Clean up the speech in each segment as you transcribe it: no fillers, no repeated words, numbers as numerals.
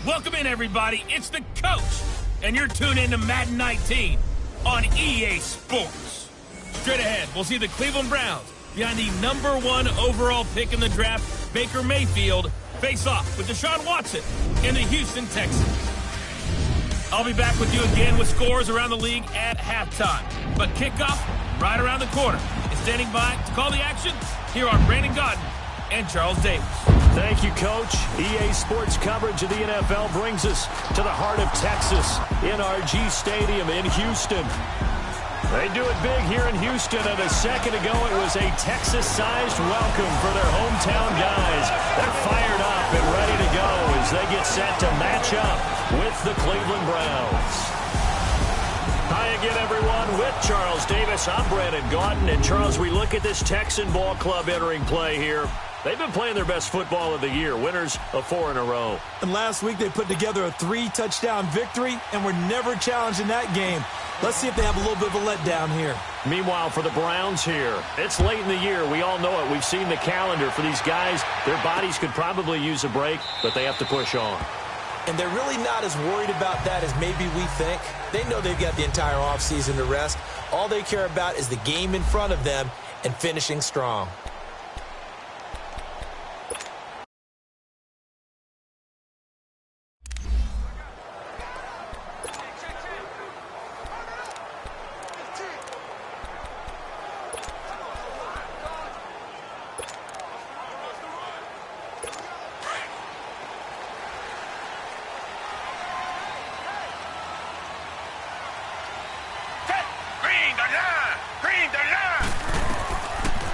Welcome in, everybody. It's the coach, and you're tuned in to Madden 19 on EA Sports. Straight ahead, we'll see the Cleveland Browns behind the #1 overall pick in the draft, Baker Mayfield, face off with Deshaun Watson and the Houston Texans. I'll be back with you again with scores around the league at halftime. But kickoff right around the corner. And standing by to call the action, here are Brandon Gaudin and Charles Davis. Thank you, Coach. EA Sports coverage of the NFL brings us to the heart of Texas, NRG Stadium in Houston. They do it big here in Houston, and a second ago it was a Texas-sized welcome for their hometown guys. They're fired up and ready to go as they get set to match up with the Cleveland Browns. Hi again, everyone. With Charles Davis, I'm Brandon Gaudin. And, Charles, we look at this Texan ball club entering play here. They've been playing their best football of the year, winners of 4 in a row. And last week they put together a 3-touchdown victory, and were never challenged in that game. Let's see if they have a little bit of a letdown here. Meanwhile, for the Browns here, it's late in the year. We all know it. We've seen the calendar for these guys. Their bodies could probably use a break, but they have to push on. And they're really not as worried about that as maybe we think. They know they've got the entire offseason to rest. All they care about is the game in front of them and finishing strong.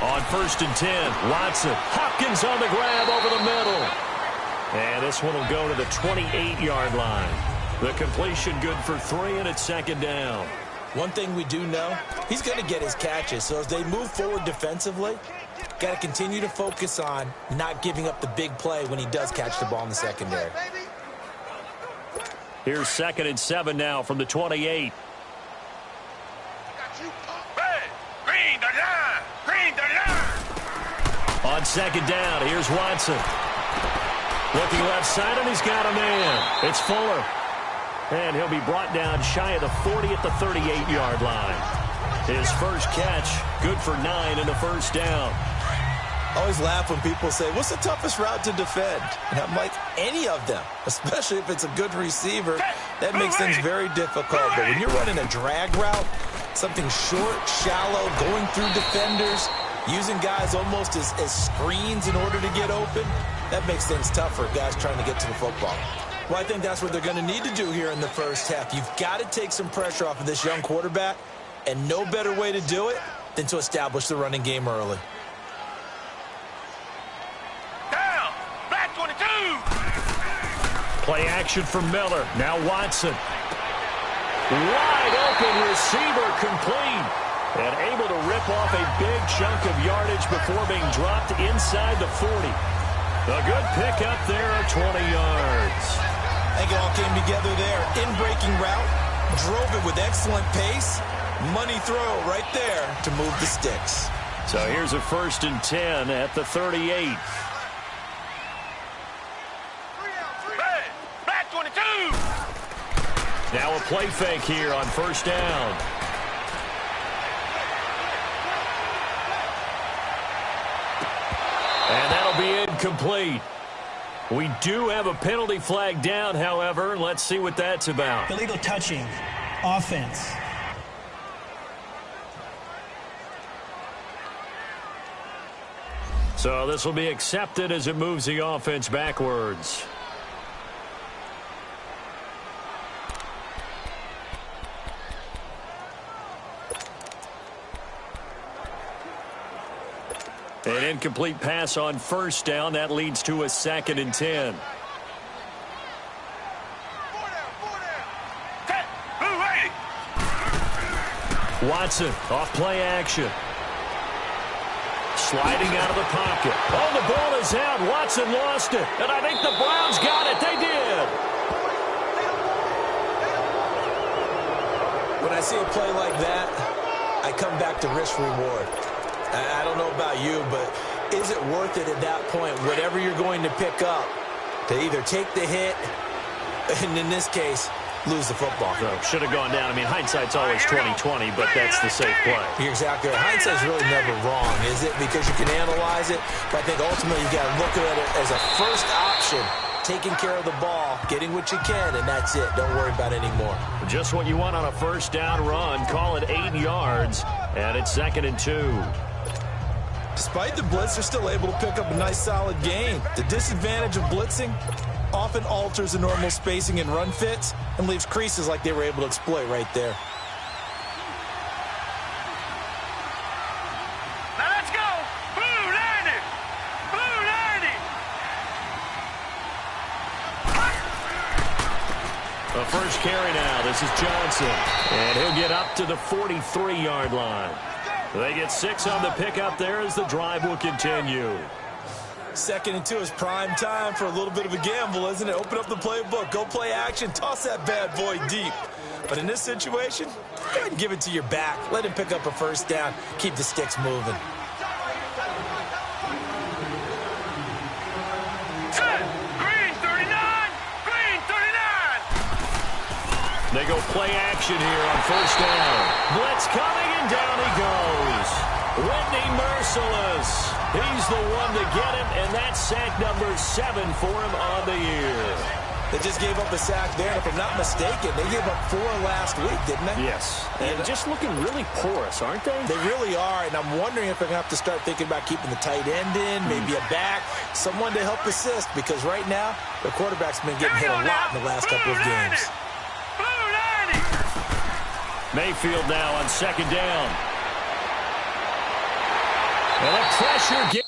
On 1st and 10, Watson. Hopkins on the grab over the middle. And this one will go to the 28-yard line. The completion good for 3, and it's 2nd down. One thing we do know, he's going to get his catches. So as they move forward defensively, got to continue to focus on not giving up the big play when he does catch the ball in the secondary. Here's 2nd and 7 now from the 28. On 2nd down, here's Watson. Looking left side, and he's got a man. It's Fuller. And he'll be brought down shy of the 40 at the 38-yard line. His first catch, good for 9 and a first down. I always laugh when people say, what's the toughest route to defend? And I'm like, any of them, especially if it's a good receiver. That makes things very difficult. But when you're running a drag route, something short, shallow, going through defenders, using guys almost as screens in order to get open, that makes things tough for guys trying to get to the football. Well, I think that's what they're going to need to do here in the first half. You've got to take some pressure off of this young quarterback, and no better way to do it than to establish the running game early. Down, back 22. Play action from Miller. Now Watson. Wide open receiver, complete. And able to rip off a big chunk of yardage before being dropped inside the 40. A good pickup there at 20 yards. I think it all came together there. In-breaking route, drove it with excellent pace. Money throw right there to move the sticks. So here's a 1st and 10 at the 38. Back 22. Now a play fake here on 1st down. And that'll be incomplete. We do have a penalty flag down, however. Let's see what that's about. Illegal touching. Offense. So this will be accepted as it moves the offense backwards. An incomplete pass on 1st down. That leads to a 2nd and 10. Watson off play action. Sliding out of the pocket. Oh, the ball is out. Watson lost it. And I think the Browns got it. They did. When I see a play like that, I come back to risk-reward. I don't know about you, but is it worth it at that point, whatever you're going to pick up, to either take the hit And in this case, lose the football. So should have gone down. I mean, hindsight's always 20/20, but that's the safe play. You're exactly right. Hindsight's really never wrong, is it? Because you can analyze it, but I think ultimately you got to look at it as a first option, taking care of the ball, getting what you can, and that's it. Don't worry about it anymore. Just what you want on a first down run. Call it 8 yards, and it's 2nd and 2. Despite the blitz, they're still able to pick up a nice, solid gain. The disadvantage of blitzing often alters the normal spacing and run fits and leaves creases like they were able to exploit right there. Now let's go! Blue 90! Blue 90! The first carry now. This is Johnson. And he'll get up to the 43-yard line. They get 6 on the pickup there as the drive will continue. 2nd and 2 is prime time for a little bit of a gamble, isn't it? Open up the playbook, go play action, toss that bad boy deep. But in this situation, go ahead and give it to your back. Let him pick up a first down. Keep the sticks moving. Green 39! Green 39! They go play action here on first down. Blitz coming, and down he goes. Whitney merciless. He's the one to get him, and that's sack number 7 for him on the year. They just gave up a sack there, and if I'm not mistaken, they gave up 4 last week, didn't they? Yes. And just looking really porous, aren't they? They really are, and I'm wondering if they're going to have to start thinking about keeping the tight end in, maybe a back, someone to help assist, because right now, their quarterback's been getting hit a lot in the last couple of games. Blue 90! Mayfield now on 2nd down. And a pressure.